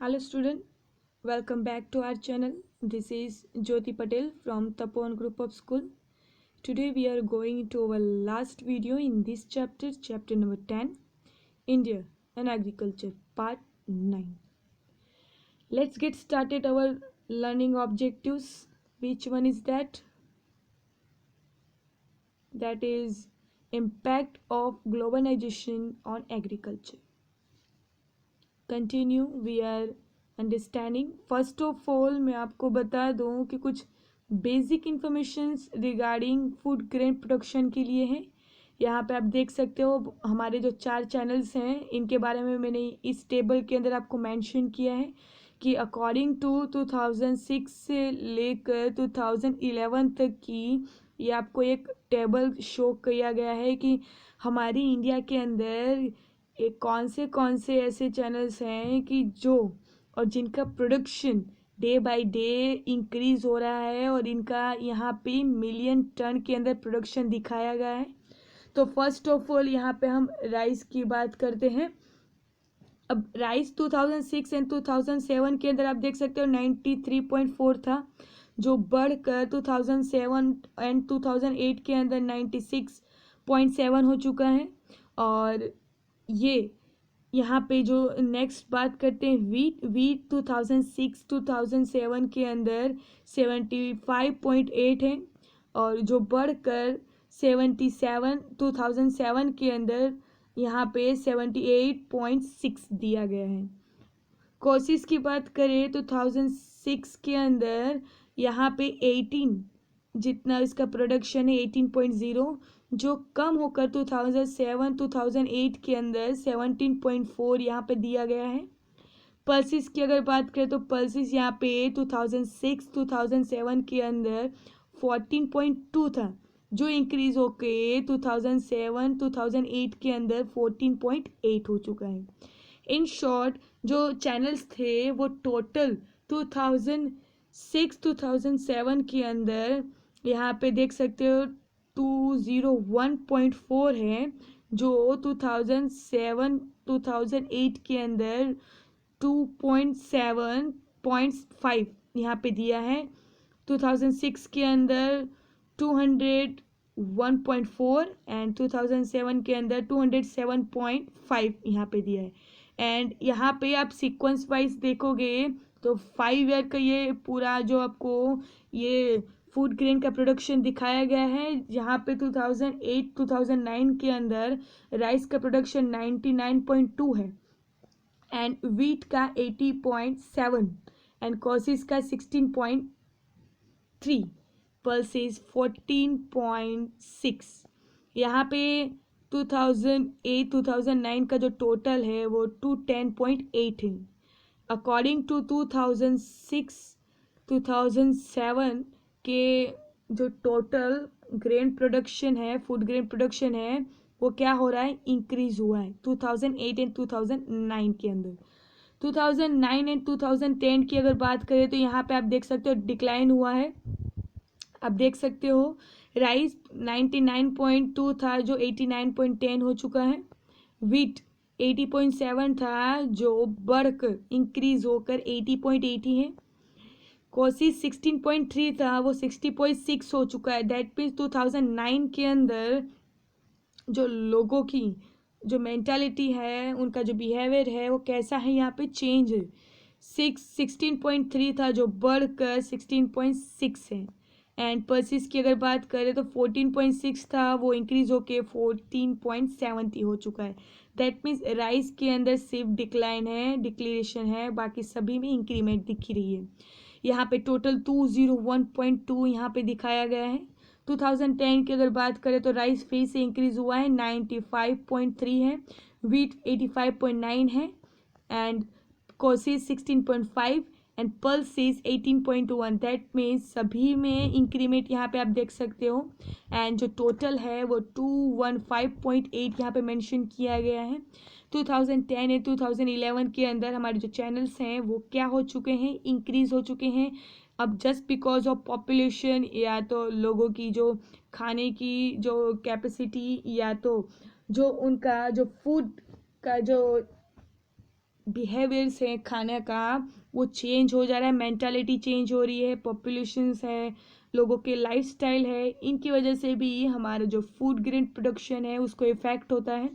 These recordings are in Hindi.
Hello student, welcome back to our channel. This is Jyoti Patel from Tapon Group of School. Today we are going to our last video in this chapter number 10, India and Agriculture, part 9. Let's get started our learning objectives. Which one is that? That is impact of globalization on agriculture. Continue we are understanding first of all मैं आपको बता दूं कि कुछ basic informations regarding food grain production के लिए हैं। यहाँ पे आप देख सकते हो हमारे जो 4 चैनल्स हैं इनके बारे में मैंने इस टेबल के अंदर आपको मेंशन किया है कि अकॉर्डिंग टू 2006 से लेकर 2011 तक की ये आपको एक टेबल शो किया गया है कि हमारी इंडिया के अंदर कौन से ऐसे चैनल्स हैं कि जो और जिनका production day by day increase हो रहा है और इनका यहाँ पे मिलियन टन के अंदर प्रोडक्शन दिखाया गया है। तो फर्स्ट ऑफ ऑल यहाँ पे हम राइस की बात करते हैं। अब राइस 2006 एंड 2007 के अंदर आप देख सकते हो 93.4 था, जो बढ़कर 2007 एंड 2008 के अंदर 96.7 हो चुका है। और ये यहाँ पे जो नेक्स्ट बात करते हैं वीट 2006-2007 के अंदर 75.8 है और जो बढ़कर 2007 के अंदर यहाँ पे 78.6 दिया गया है। कोशिश की बात करें तो 2006 के अंदर यहाँ पे 18 जितना इसका प्रोडक्शन है 18.0, जो कम होकर 2007-2008 के अंदर 17.4 यहाँ पे दिया गया है। पल्सिस की अगर बात करें तो पल्सिस यहाँ पे 2006-2007 के अंदर 14.2 था, जो इंक्रीज होके 2007-2008 के अंदर 14.8 हो चुका है। इन शॉर्ट जो चैनल्स थे वो टोटल 2006-2007 के अंदर यहाँ पे देख सकते हो 201.4 है, जो 2007-2008 के अंदर 2.7.5 यहाँ पे दिया है। 2006 के अंदर 201.4 एंड 2007 के अंदर 207.5 यहाँ पे दिया है। एंड यहाँ पे आप सीक्वेंस वाइज देखोगे तो 5 ईयर का ये पूरा जो आपको ये फूड ग्रेन का प्रोडक्शन दिखाया गया है, जहाँ पे 2008-2009 के अंदर राइस का प्रोडक्शन 99.2 है एंड वीट का 80.7 एंड कॉसिस का 16.3, पल्सेस 14.6। यहाँ पे 2008-2009 का जो टोटल है वो 210.8 है। अकॉर्डिंग टू 2006-2007 के जो टोटल ग्रेन प्रोडक्शन है, फूड ग्रेन प्रोडक्शन है, वो क्या हो रहा है, इंक्रीज हुआ है 2008 एंड 2009 के अंदर। 2009 एंड 2010 की अगर बात करें तो यहाँ पे आप देख सकते हो डिक्लाइन हुआ है। आप देख सकते हो राइस 99.2 था, जो 89.10 हो चुका है। वीट 80.7 था, जो बढ़कर इंक्रीज होकर 80.80 है। कोशिश 16.3 था, वो 60.6 हो चुका है। दैट मीन्स 2009 के अंदर जो लोगों की जो मेंटालिटी है, उनका जो बिहेवियर है वो कैसा है, यहाँ पे चेंज है। 16.3 था, जो बढ़कर 16.6 है। एंड पर्सिस की अगर बात करें तो 14.6 था, वो इंक्रीज होके 14.70 हो चुका है। दैट मीन्स राइस के अंदर सिर्फ डिक्लाइन है, डिक्लेरेशन है, बाकी सभी में इंक्रीमेंट दिख रही है। यहाँ पे टोटल 201.2 यहाँ पे दिखाया गया है। 2010 की अगर बात करें तो राइस फिर से इंक्रीज हुआ है, 95.3 है, वीट 85.9 है एंड कोशिश 16.5 एंड पल्सेस 18.1। दैट मीन्स सभी में इंक्रीमेंट यहाँ पे आप देख सकते हो। एंड जो टोटल है वो 215.8 यहाँ पे मेंशन किया गया है। 2010 या 2011 के अंदर हमारे जो चैनल्स हैं वो क्या हो चुके हैं, इंक्रीज हो चुके हैं। अब जस्ट बिकॉज ऑफ पॉपुलेशन या तो लोगों की जो खाने की जो कैपेसिटी या तो जो उनका जो फूड का जो बिहेवियर्स है खाने का वो चेंज हो जा रहा है, मेंटालिटी चेंज हो रही है, पॉपुलेशंस है, लोगों के लाइफस्टाइल है, इनकी वजह से भी हमारा जो फूड ग्रेन प्रोडक्शन है उसको इफेक्ट होता है।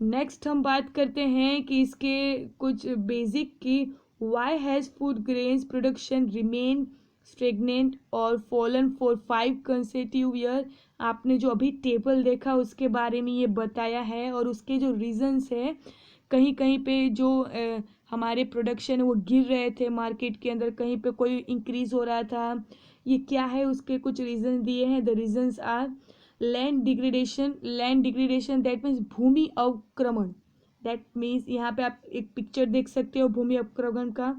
नेक्स्ट हम बात करते हैं कि इसके कुछ बेसिक की why has food grains production remain stagnant और फॉलन फॉर 5 कंसेक्यूटिव ईयर। आपने जो अभी टेबल देखा उसके बारे में ये बताया है, और उसके जो रीजंस है, कहीं कहीं पे जो हमारे प्रोडक्शन है वो गिर रहे थे मार्केट के अंदर, कहीं पे कोई इंक्रीज हो रहा था, ये क्या है उसके कुछ रीजन दिए हैं। The reasons are land degradation that means भूमि अवक्रमण। दैट मीन्स यहाँ पे आप एक पिक्चर देख सकते हो भूमि अवक्रमण का।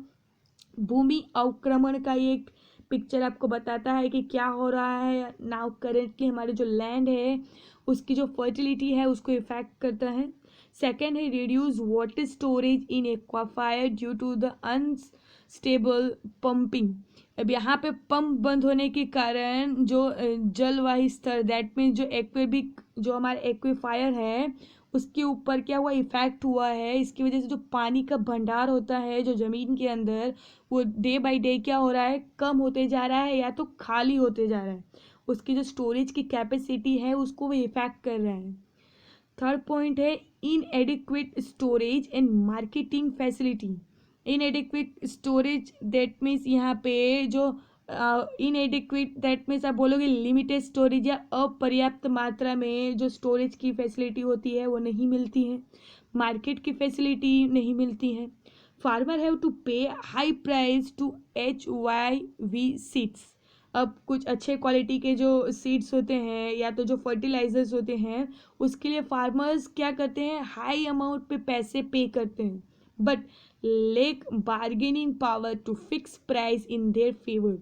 भूमि अवक्रमण का ये एक पिक्चर आपको बताता है कि क्या हो रहा है नाउ करेंटली, हमारे जो लैंड है उसकी जो फर्टिलिटी है उसको इफेक्ट करता है। सेकेंड है reduce water storage in aquifer due to the unstable pumping. अब यहाँ पे पंप बंद होने के कारण जो जलवायु स्तर दैट मीन्स जो एक्वेबिक जो हमारा एक्वीफायर है उसके ऊपर क्या हुआ इफेक्ट हुआ है। इसकी वजह से जो पानी का भंडार होता है जो ज़मीन के अंदर वो डे बाय डे क्या हो रहा है कम होते जा रहा है या तो खाली होते जा रहा है, उसकी जो स्टोरेज की कैपेसिटी है उसको वो इफेक्ट कर रहा है। थर्ड पॉइंट है इनएडिक्वेट storage and marketing facility. इनएडिक्वेट storage that means यहाँ पे जो इनएडिक्वेट दैट मीन्स आप बोलोगे लिमिटेड स्टोरेज या अपर्याप्त मात्रा में जो स्टोरेज की फैसिलिटी होती है वो नहीं मिलती है, मार्केट की फैसिलिटी नहीं मिलती है। Farmer have to pay high price to HYV seeds. अब कुछ अच्छे क्वालिटी के जो सीड्स होते हैं या तो जो फर्टिलाइजर्स होते हैं उसके लिए फार्मर्स क्या करते हैं हाई अमाउंट पे पैसे पे करते हैं, but lack bargaining power to fix price in their favour.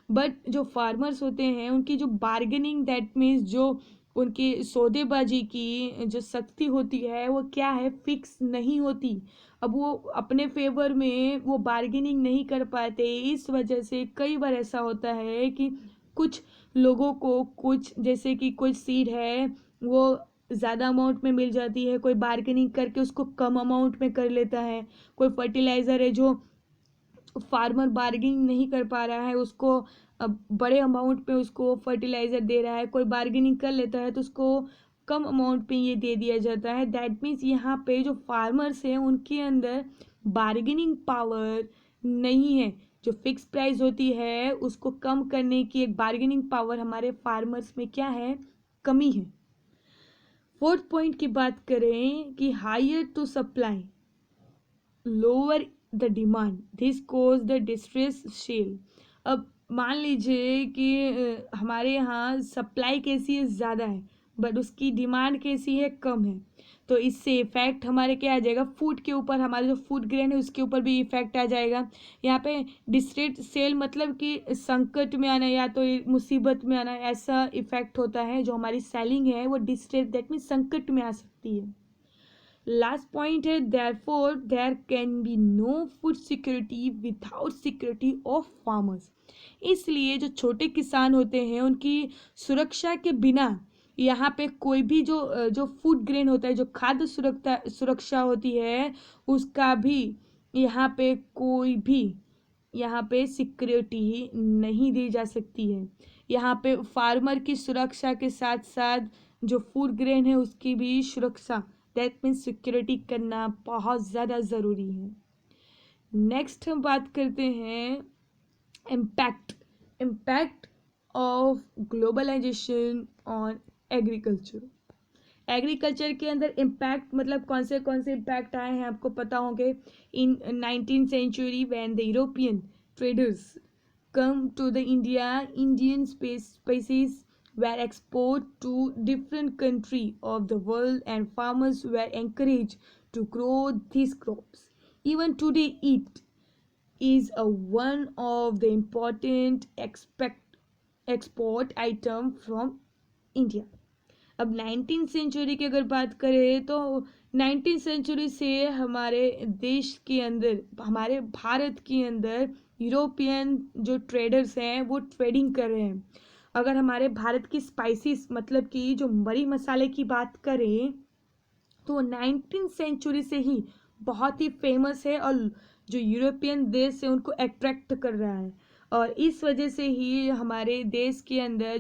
But जो फार्मर्स होते हैं उनकी जो बार्गेनिंग दैट मीन्स जो उनकी सौदेबाजी की जो शक्ति होती है वो क्या है फिक्स नहीं होती। अब वो अपने फेवर में वो बार्गेनिंग नहीं कर पाते, इस वजह से कई बार ऐसा होता है कि कुछ लोगों को कुछ जैसे कि कोई सीड है वो ज़्यादा अमाउंट में मिल जाती है, कोई बार्गेनिंग करके उसको कम अमाउंट में कर लेता है, कोई फर्टिलाइज़र है जो फार्मर बार्गेनिंग नहीं कर पा रहा है उसको अब बड़े अमाउंट पे उसको फर्टिलाइज़र दे रहा है, कोई बार्गेनिंग कर लेता है तो उसको कम अमाउंट पे ये दे दिया जाता है। दैट मीन्स यहाँ पे जो फार्मर्स हैं उनके अंदर बार्गेनिंग पावर नहीं है, जो फिक्स प्राइस होती है उसको कम करने की एक बार्गेनिंग पावर हमारे फार्मर्स में क्या है कमी है। फोर्थ पॉइंट की बात करें कि higher to supply lower the demand this cause the distress sale. अब मान लीजिए कि हमारे यहाँ सप्लाई कैसी है ज़्यादा है बट उसकी डिमांड कैसी है कम है, तो इससे इफेक्ट हमारे क्या आ जाएगा फूड के ऊपर, हमारे जो फूड ग्रेन है उसके ऊपर भी इफेक्ट आ जाएगा। यहाँ पे डिस्ट्रेस सेल मतलब कि संकट में आना या तो मुसीबत में आना, ऐसा इफेक्ट होता है। जो हमारी सेलिंग है वो डिस्ट्रेस दैट मीन्स संकट में आ सकती है। लास्ट पॉइंट है therefore there can be no food security without security of farmers. इसलिए जो छोटे किसान होते हैं उनकी सुरक्षा के बिना यहाँ पे कोई भी जो फूड ग्रेन होता है जो खाद्य सुरक्षा होती है उसका भी यहाँ पे कोई भी यहाँ पे सिक्योरिटी नहीं दी जा सकती है। यहाँ पे फार्मर की सुरक्षा के साथ साथ जो फूड ग्रेन है उसकी भी सुरक्षा दैट मीन्स सिक्योरिटी करना बहुत ज़्यादा ज़रूरी है। नेक्स्ट हम बात करते हैं impact of globalization on agriculture. Agriculture के अंदर इम्पैक्ट मतलब कौन से इम्पैक्ट आए हैं आपको पता होंगे। इन 19th century when the European traders come to the Indian species were exported to different country of the world and farmers were encouraged to grow these crops. Even today it is a one of the important export item from India. अब 19th सेंचुरी की अगर बात करें तो 19th सेंचुरी से हमारे देश के अंदर हमारे भारत के अंदर यूरोपियन जो ट्रेडर्स हैं वो ट्रेडिंग कर रहे हैं। अगर हमारे भारत की स्पाइसेस मतलब कि जो मरी मसाले की बात करें तो 19th सेंचुरी से ही बहुत ही फेमस है और जो यूरोपियन देश है उनको अट्रैक्ट कर रहा है। और इस वजह से ही हमारे देश के अंदर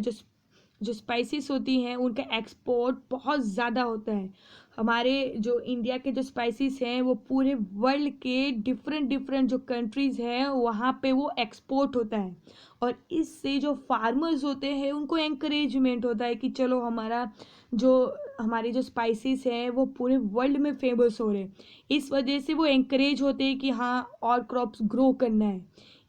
जो स्पाइसेस होती हैं उनका एक्सपोर्ट बहुत ज़्यादा होता है। हमारे जो इंडिया के जो स्पाइसेस हैं वो पूरे वर्ल्ड के डिफरेंट डिफरेंट जो कंट्रीज़ हैं वहाँ पे वो एक्सपोर्ट होता है। और इससे जो फार्मर्स होते हैं उनको एंकरेजमेंट होता है कि चलो जो हमारे जो स्पाइसेस हैं वो पूरे वर्ल्ड में फेमस हो रहे हैं। इस वजह से वो एंकरेज होते हैं कि हाँ और क्रॉप्स ग्रो करना है।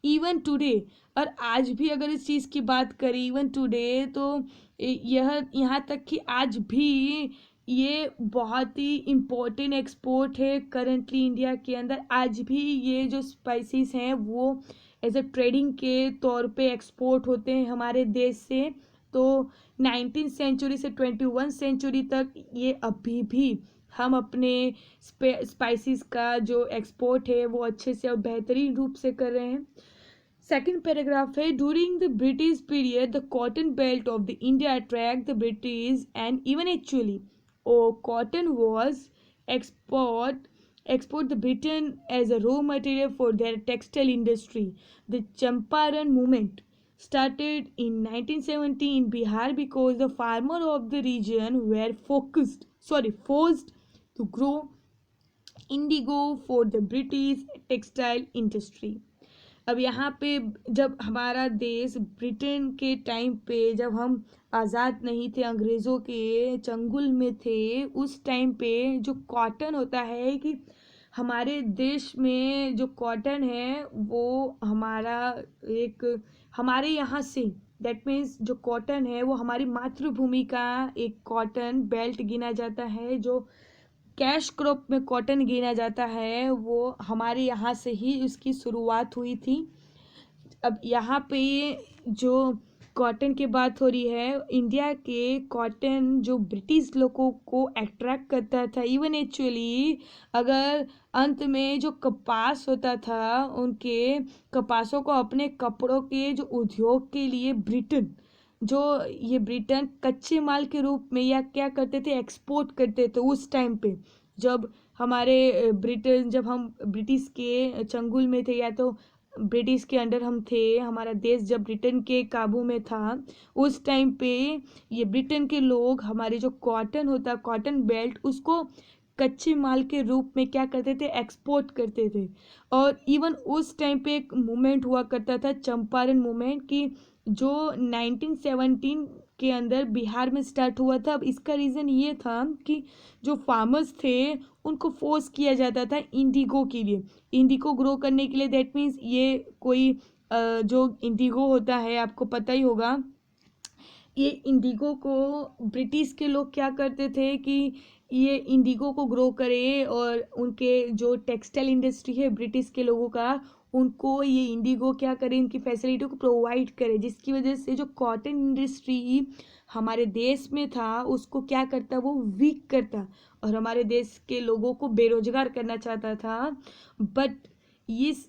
इवन टुडे, और आज भी अगर इस चीज़ की बात करें इवन टुडे, तो यह यहाँ तक कि आज भी ये बहुत ही इम्पोर्टेंट एक्सपोर्ट है करंटली इंडिया के अंदर। आज भी ये जो स्पाइसेस हैं वो एज अ ट्रेडिंग के तौर पे एक्सपोर्ट होते हैं हमारे देश से। तो 19वीं सेंचुरी से 21 सेंचुरी तक ये अभी भी हम अपने स्पाइसेस का जो एक्सपोर्ट है वो अच्छे से और बेहतरीन रूप से कर रहे हैं। सेकेंड पैराग्राफ है, during the British period the cotton belt of the India attract the British and even actually cotton was export the Britain as a raw material for their textile industry. The Champaran movement started in 1970 in Bihar because the farmers of the region were forced to grow indigo for the British textile industry. अब यहाँ पे जब हमारा देश ब्रिटेन के टाइम पे जब हम आज़ाद नहीं थे, अंग्रेज़ों के चंगुल में थे, उस टाइम पे जो कॉटन होता है कि हमारे देश में जो कॉटन है वो हमारे यहाँ से, दैट मीन्स जो कॉटन है वो हमारी मातृभूमि का एक कॉटन बेल्ट गिना जाता है। जो कैश क्रॉप में कॉटन गिना जाता है वो हमारे यहाँ से ही उसकी शुरुआत हुई थी। अब यहाँ पे जो कॉटन की बात हो रही है, इंडिया के कॉटन जो ब्रिटिश लोगों को अट्रैक्ट करता था। इवन एक्चुअली अगर अंत में जो कपास होता था, उनके कपासों को अपने कपड़ों के जो उद्योग के लिए ब्रिटेन कच्चे माल के रूप में या क्या करते थे, एक्सपोर्ट करते थे उस टाइम पे। जब हम ब्रिटिश के चंगुल में थे या तो ब्रिटिश के अंडर हम थे, हमारा देश जब ब्रिटेन के काबू में था, उस टाइम पे ये ब्रिटेन के लोग हमारे जो कॉटन बेल्ट उसको कच्चे माल के रूप में क्या करते थे, एक्सपोर्ट करते थे। और इवन उस टाइम पे एक मूवमेंट हुआ करता था, चंपारण मूवमेंट, कि जो 1917 के अंदर बिहार में स्टार्ट हुआ था। अब इसका रीज़न ये था कि जो फार्मर्स थे उनको फोर्स किया जाता था इंडिगो के लिए, इंडिगो ग्रो करने के लिए। दैट मीन्स ये कोई जो इंडिगो होता है आपको पता ही होगा, ये इंडिगो को ब्रिटिश के लोग क्या करते थे कि ये इंडिगो को ग्रो करे और उनके जो टेक्सटाइल इंडस्ट्री है ब्रिटिश के लोगों का, उनको ये इंडिगो क्या करे, इनकी फैसिलिटी को प्रोवाइड करे, जिसकी वजह से जो कॉटन इंडस्ट्री हमारे देश में था उसको क्या करता, वो वीक करता और हमारे देश के लोगों को बेरोजगार करना चाहता था। बट इस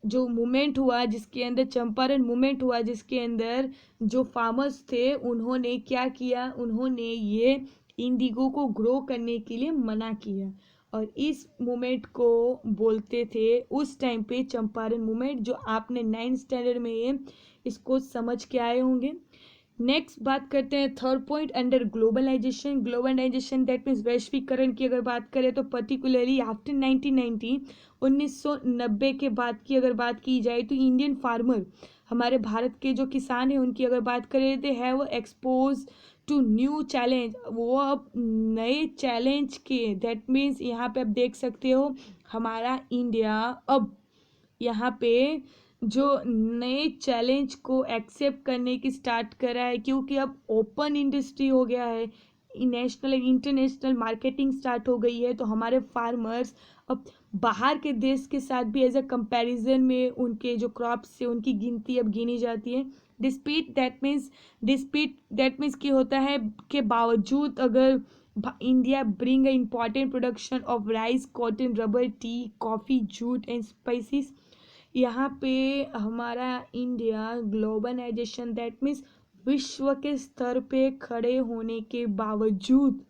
जो मूवमेंट हुआ जिसके अंदर चंपारण मूवमेंट हुआ, जिसके अंदर जो फार्मर्स थे उन्होंने क्या किया, उन्होंने ये इंडिगो को ग्रो करने के लिए मना किया और इस मूवमेंट को बोलते थे उस टाइम पे चंपारण मूवमेंट, जो आपने 9th स्टैंडर्ड में इसको समझ के आए होंगे। नेक्स्ट बात करते हैं third point, under globalization that means वैश्वीकरण की अगर बात करें तो पर्टिकुलरली आफ्टर 1990 1990 के बाद की अगर बात की जाए तो इंडियन फार्मर, हमारे भारत के जो किसान हैं उनकी अगर बात करें तो है वो एक्सपोज टू न्यू चैलेंज, वो अब नए चैलेंज के, दैट मीन्स यहाँ पे आप देख सकते हो हमारा इंडिया अब यहाँ पे जो नए चैलेंज को एक्सेप्ट करने की स्टार्ट करा है, क्योंकि अब ओपन इंडस्ट्री हो गया है, national and international marketing start हो गई है। तो हमारे फार्मर्स अब बाहर के देश के साथ भी एज अ कंपैरिजन में उनके जो क्रॉप्स से उनकी गिनती अब गिनी जाती है। डिस्पीट दैट मीन्स की होता है के बावजूद अगर India bring a important production of rice, cotton, rubber, T, coffee, jute and spices, यहाँ पे हमारा इंडिया ग्लोबलाइजेशन दैट मीन्स विश्व के स्तर पे खड़े होने के बावजूद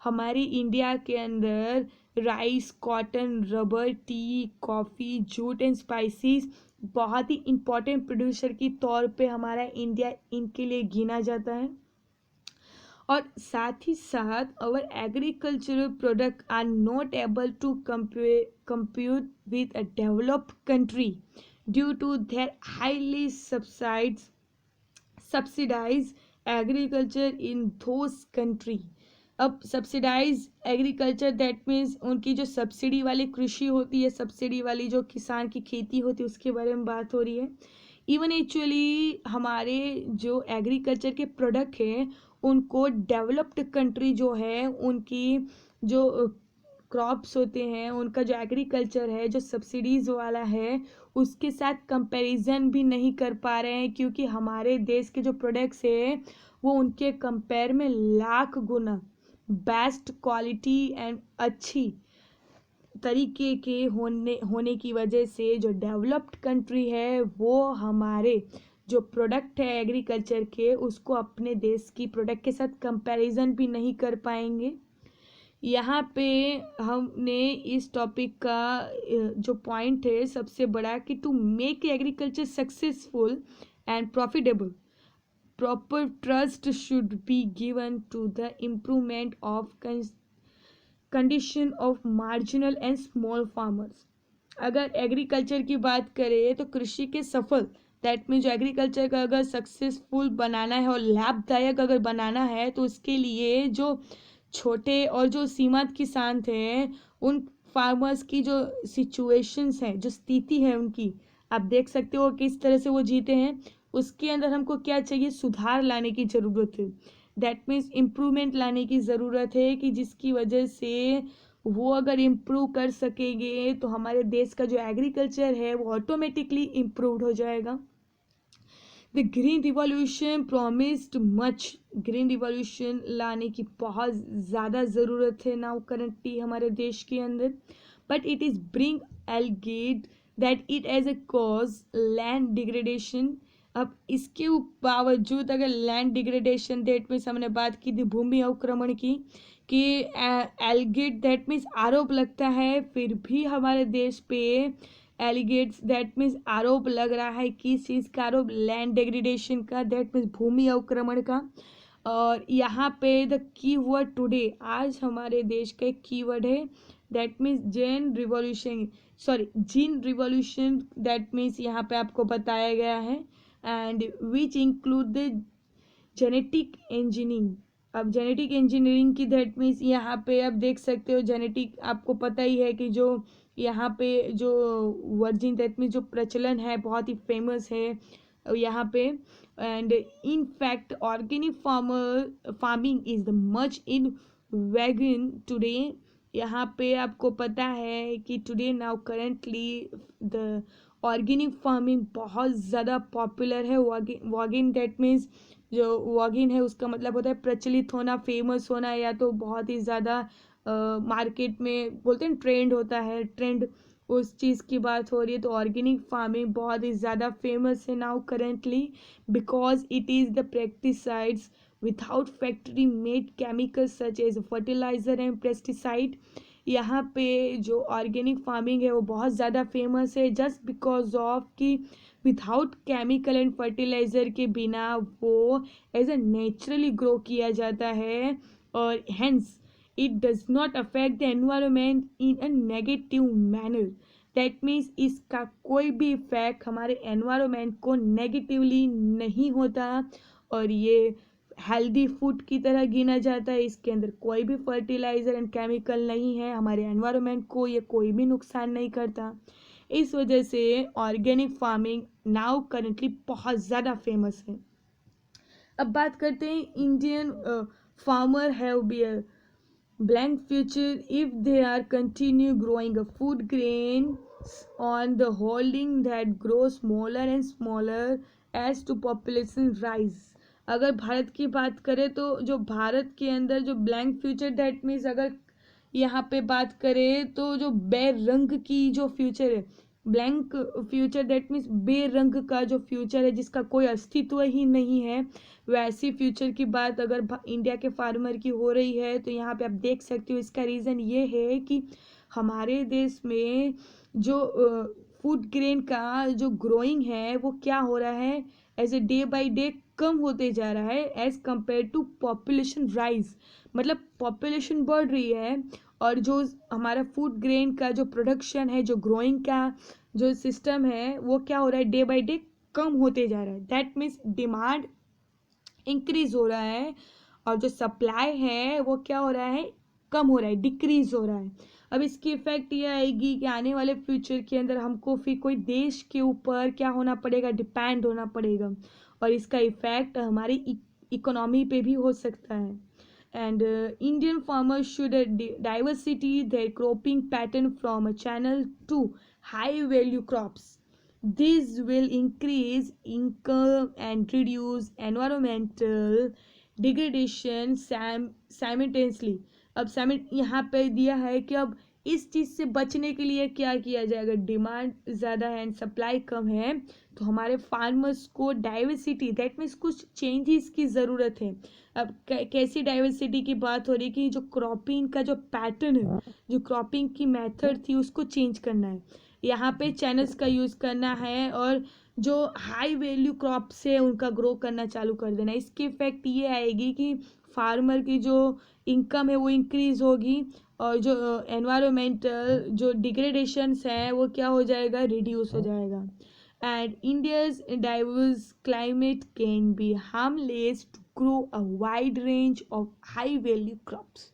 हमारी इंडिया के अंदर rice, cotton, rubber, T, coffee, jute and spices बहुत ही इम्पोर्टेंट प्रोड्यूसर की तौर पे हमारा इंडिया इनके लिए गिना जाता है। और साथ ही साथ our agricultural product are not able to compete with a developed country due to their highly subsidized agriculture in those country। अब सब्सिडाइज एग्रीकल्चर दैट मीन्स उनकी जो सब्सिडी वाली कृषि होती है, सब्सिडी वाली जो किसान की खेती होती है, उसके बारे में बात हो रही है। इवन एक्चुअली हमारे जो एग्रीकल्चर के प्रोडक्ट हैं उनको डेवलप्ड कंट्री जो है उनकी जो क्रॉप्स होते हैं, उनका जो एग्रीकल्चर है जो सब्सिडीज वाला है उसके साथ कंपैरिजन भी नहीं कर पा रहे हैं, क्योंकि हमारे देश के जो प्रोडक्ट्स हैं वो उनके कंपेयर में लाख गुना बेस्ट क्वालिटी एंड अच्छी तरीके के होने की वजह से जो डेवलप्ड कंट्री है वो हमारे जो प्रोडक्ट है एग्रीकल्चर के उसको अपने देश की प्रोडक्ट के साथ कंपैरिजन भी नहीं कर पाएंगे। यहाँ पे हमने इस टॉपिक का जो पॉइंट है सबसे बड़ा कि to make agriculture successful and profitable proper trust should be given to the improvement of condition of marginal and small farmers. अगर एग्रीकल्चर की बात करें तो कृषि के सफल दैट मीन जो एग्रीकल्चर का अगर सक्सेसफुल बनाना है और लाभदायक अगर बनाना है तो उसके लिए जो छोटे और जो सीमांत किसान थे उन फार्मर्स की जो सिचुएशंस है, जो स्थिति है उनकी, आप देख सकते हो किस तरह से वो जीते हैं। उसके अंदर हमको क्या चाहिए, सुधार लाने की ज़रूरत है। दैट मीन्स इम्प्रूवमेंट लाने की ज़रूरत है कि जिसकी वजह से वो अगर इम्प्रूव कर सकेंगे तो हमारे देश का जो एग्रीकल्चर है वो ऑटोमेटिकली इम्प्रूव्ड हो जाएगा। The green revolution promised much. Green revolution लाने की बहुत ज़्यादा ज़रूरत है नाउ करंटली हमारे देश के अंदर, but it is bring alleged that it as a cause land degradation. अब इसके बावजूद अगर लैंड डिग्रेडेशन दैट मीन्स हमने बात की थी भूमि अवक्रमण की कि एलगेट दैट मीन्स आरोप लगता है, फिर भी हमारे देश पे एलिगेट्स दैट मीन्स आरोप लग रहा है किस चीज़ का आरोप, लैंड डिग्रेडेशन का, दैट मीन्स भूमि अवक्रमण का। और यहाँ पे द कीवर्ड टुडे, आज हमारे देश का एक कीवर्ड है that means gene revolution that means यहाँ पे आपको बताया गया है and which include the genetic engineering. अब जेनेटिक इंजीनियरिंग की दैट मीन्स यहाँ पे आप देख सकते हो जेनेटिक, आपको पता ही है कि जो यहाँ पे जो वर्जिन दैट मीन्स जो प्रचलन है बहुत ही फेमस है यहाँ पे। And in fact organic farming is the much in wagon today. यहाँ पे आपको पता है कि today now currently the organic farming बहुत ज़्यादा पॉपुलर है। वॉगिन दैट मीन्स जो वॉगिन है उसका मतलब होता है प्रचलित होना, फेमस होना, या तो बहुत ही ज़्यादा मार्केट में बोलते हैं ट्रेंड होता है, ट्रेंड उस चीज़ की बात हो रही है। तो ऑर्गेनिक फार्मिंग बहुत ही ज़्यादा फेमस है now currently because it is the pesticides without factory made chemicals such as fertiliser and pesticide. यहाँ पे जो ऑर्गेनिक फार्मिंग है वो बहुत ज़्यादा फेमस है जस्ट बिकॉज ऑफ कि विदाउट केमिकल एंड फर्टिलाइज़र के बिना वो एज ए नेचुरली ग्रो किया जाता है और hence it does not affect the environment in a negative manner. That means इसका कोई भी इफेक्ट हमारे एनवायरमेंट को नेगेटिवली नहीं होता और ये हेल्दी फूड की तरह गिना जाता है। इसके अंदर कोई भी फर्टिलाइज़र एंड केमिकल नहीं है, हमारे एनवायरनमेंट को ये कोई भी नुकसान नहीं करता। इस वजह से ऑर्गेनिक फार्मिंग नाउ करंटली बहुत ज़्यादा फेमस है। अब बात करते हैं Indian farmer have be a blank future if they are continue growing a food grain on the holding that grow smaller and smaller as to population rise। अगर भारत की बात करें तो जो भारत के अंदर जो ब्लैंक फ्यूचर दैट मीन्स अगर यहाँ पे बात करें तो जो बैरंग की जो फ्यूचर है ब्लैंक फ्यूचर दैट मीन्स बेरंग का जो फ्यूचर है जिसका कोई अस्तित्व ही नहीं है, वैसी फ्यूचर की बात अगर इंडिया के फार्मर की हो रही है तो यहाँ पे आप देख सकते हो। इसका रीज़न ये है कि हमारे देश में जो फूड ग्रेन का जो ग्रोइंग है वो क्या हो रहा है, as a day by day कम होते जा रहा है as compare to population rise. मतलब पॉपुलेशन बढ़ रही है और जो हमारा फूड ग्रेन का जो प्रोडक्शन है, जो ग्रोइंग का जो सिस्टम है वो क्या हो रहा है, डे बाय डे कम होते जा रहा है। दैट मीन्स डिमांड इंक्रीज हो रहा है और जो सप्लाई है वो क्या हो रहा है, कम हो रहा है, डिक्रीज हो रहा है। अब इसकी इफेक्ट ये आएगी कि आने वाले फ्यूचर के अंदर हमको फिर कोई देश के ऊपर क्या होना पड़ेगा, डिपेंड होना पड़ेगा और इसका इफेक्ट हमारी इकोनॉमी पे भी हो सकता है। And Indian farmers should diversity their cropping pattern from a channel to high value crops. This will increase income and reduce environmental degradation simultaneously. अब यहाँ पे दिया है कि अब इस चीज़ से बचने के लिए क्या किया जाएगा, डिमांड ज़्यादा है एंड सप्लाई कम है तो हमारे फार्मर्स को डाइवर्सिटी दैट मीन्स कुछ चेंजेस की ज़रूरत है। अब कैसी डाइवर्सिटी की बात हो रही है कि जो क्रॉपिंग का जो पैटर्न है, जो क्रॉपिंग की मेथड थी उसको चेंज करना है, यहाँ पे चैनल्स का यूज़ करना है और जो हाई वैल्यू क्रॉप्स है उनका ग्रो करना चालू कर देना है। इसकी इफेक्ट ये आएगी कि फार्मर की जो इनकम है वो इंक्रीज होगी और जो एनवायरमेंटल जो डिग्रेडेशंस हैं वो क्या हो जाएगा, रिड्यूस हो जाएगा। And India's diverse climate can be harmless to grow a wide range of high value crops.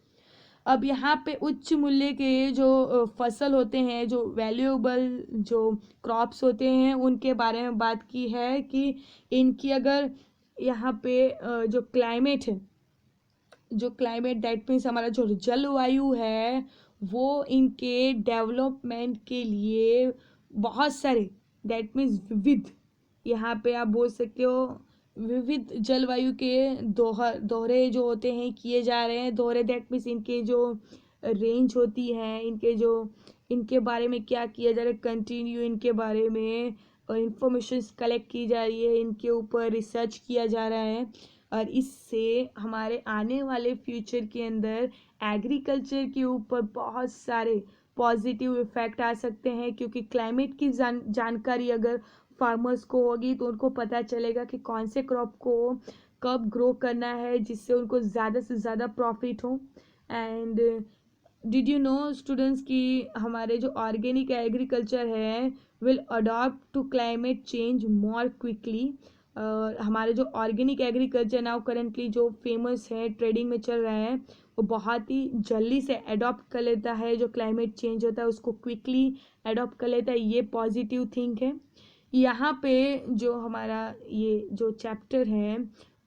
अब यहाँ पे उच्च मूल्य के जो फसल होते हैं, जो वैल्यूएबल जो क्रॉप्स होते हैं उनके बारे में बात की है कि इनकी अगर यहाँ पे जो क्लाइमेट है, जो क्लाइमेट दैट मीन्स हमारा जो जलवायु है वो इनके डेवलपमेंट के लिए बहुत सारे दैट मीन्स विविध, यहाँ पे आप बोल सकते हो विविध जलवायु के दोहरे जो होते हैं किए जा रहे हैं। दोहरे दैट मीन्स इनके जो रेंज होती है, इनके जो इनके बारे में क्या किया जा रहा है, कंटिन्यू इनके बारे में इंफॉर्मेशन कलेक्ट की जा रही है, इनके ऊपर रिसर्च किया जा रहा है और इससे हमारे आने वाले फ्यूचर के अंदर एग्रीकल्चर के ऊपर बहुत सारे पॉजिटिव इफ़ेक्ट आ सकते हैं। क्योंकि क्लाइमेट की जानकारी अगर फार्मर्स को होगी तो उनको पता चलेगा कि कौन से क्रॉप को कब ग्रो करना है जिससे उनको ज़्यादा से ज़्यादा प्रॉफिट हो। And did you know students कि हमारे जो ऑर्गेनिक एग्रीकल्चर है will adopt to climate change more quickly. हमारे जो ऑर्गेनिक एग्रीकल्चर नाउ करेंटली जो फेमस है, ट्रेडिंग में चल रहा है, वो बहुत ही जल्दी से अडॉप्ट कर लेता है, जो क्लाइमेट चेंज होता है उसको क्विकली अडॉप्ट कर लेता है। ये पॉजिटिव थिंग है। यहाँ पे जो हमारा ये जो चैप्टर है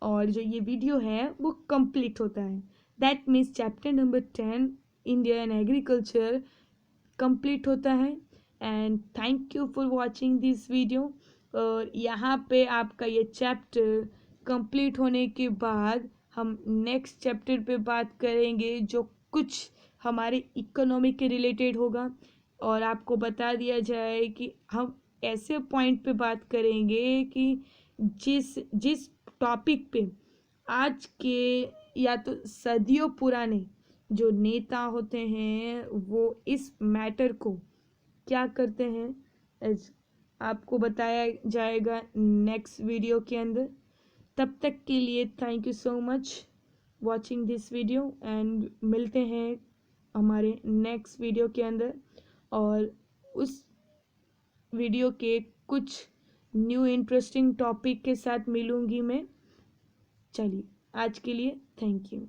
और जो ये वीडियो है वो कंप्लीट होता है। That means chapter number 10 India and agriculture complete होता है। And thank you for watching this video. और यहाँ पे आपका ये चैप्टर कंप्लीट होने के बाद हम नेक्स्ट चैप्टर पे बात करेंगे जो कुछ हमारे इकोनॉमी के रिलेटेड होगा और आपको बता दिया जाए कि हम ऐसे पॉइंट पे बात करेंगे कि जिस जिस टॉपिक पे आज के या तो सदियों पुराने जो नेता होते हैं वो इस मैटर को क्या करते हैं आपको बताया जाएगा नेक्स्ट वीडियो के अंदर। तब तक के लिए thank you so much watching this video and मिलते हैं हमारे नेक्स्ट वीडियो के अंदर और उस वीडियो के कुछ न्यू इंटरेस्टिंग टॉपिक के साथ मिलूंगी मैं। चलिए आज के लिए थैंक यू।